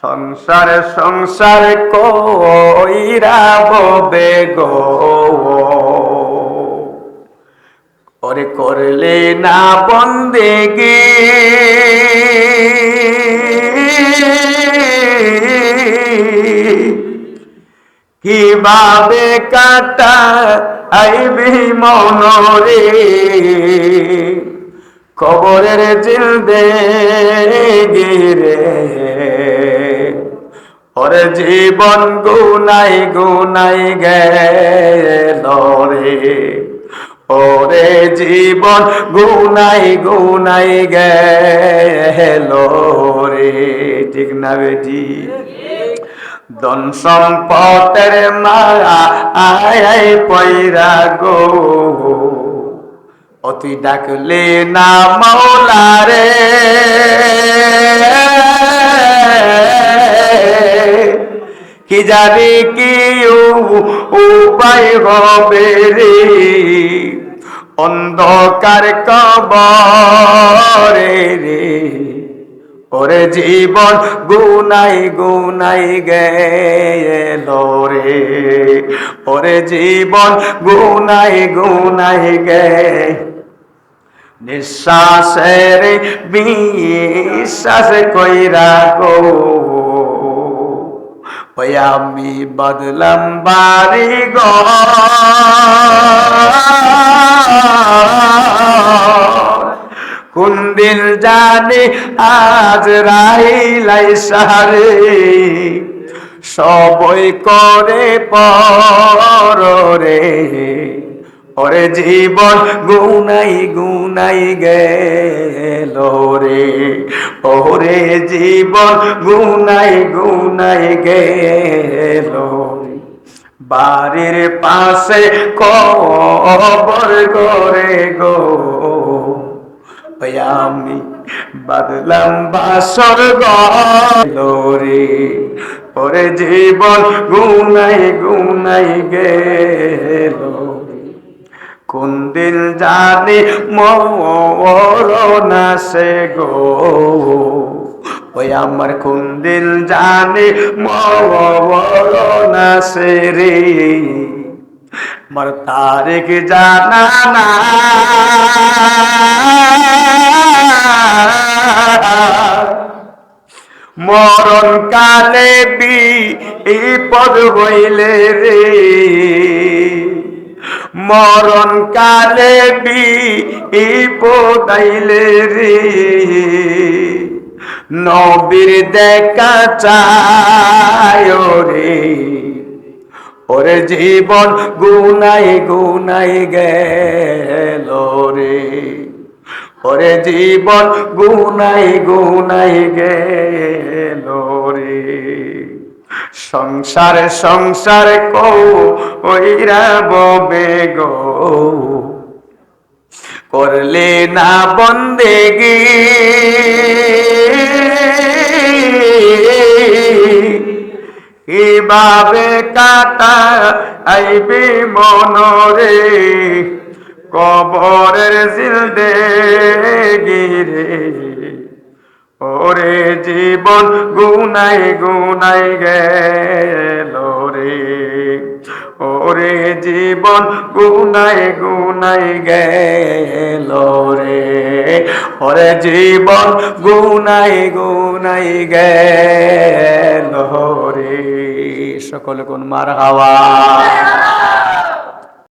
সংসারে সংসারে কইরা ববে গো ওরে করলে না বন্দেগি কিভাবে কাটা আইবি মনরে কবরের জিন্দেগি রে ওরে জীবন গুনাই গুনাই গেল রে ওরে জীবন গুনাই গুনাই গেল রে ঠিক না বেটি ধন সম্পদের মায়া আয় পয়রা গো অতি ডাকলে না মাওলা রে কি জানি কি উপায় হবে রে অন্ধকার কবরে রে ওরে জীবন গুনাই গুনাই গেল রে ওরে জীবন গুনাই গুনাই গে নিঃশ্বাসের বিশ্বাস কইরা গো ওই আমি বদলাম বাড়ি ঘর কোন দিন জানি আজ রাইলাই সারে সবই করে পর রে ওরে জীবন গুনাই গুনাই গেল রে ওরে জীবন গুনাই গুনাই গেল বাড়ির পাশে কবর করে গো আমি বাদলাম বাসর গরে ওরে জীবন গুনাই গুনাই গেল কোন দিন জানি মরণ আসে গো ওই আমার কোন দিন জানি মরণ আসে রে আমার তারিখ জানা না মরণ কালে বিপদ হইলে রে মরণ কালে বিপদ আইলে রে নবীর দেখা চায় রে ওরে জীবন গুনাই গুনাই গেল রে ওরে জীবন গুনাই গুনাই গেল রে সংসার সংসার কইরা ববে গো করলে না বন্দেগি কিভাবে কাটা আইবি মনরে কবরের জিন্দেগি রে ওরে জীবন গুনাই গুনাই গেল রে ওরে জীবন গুনাই গুনাই গেল রে ওরে জীবন গুনাই গুনাই গেল রে সকলে কোন মারহাবা।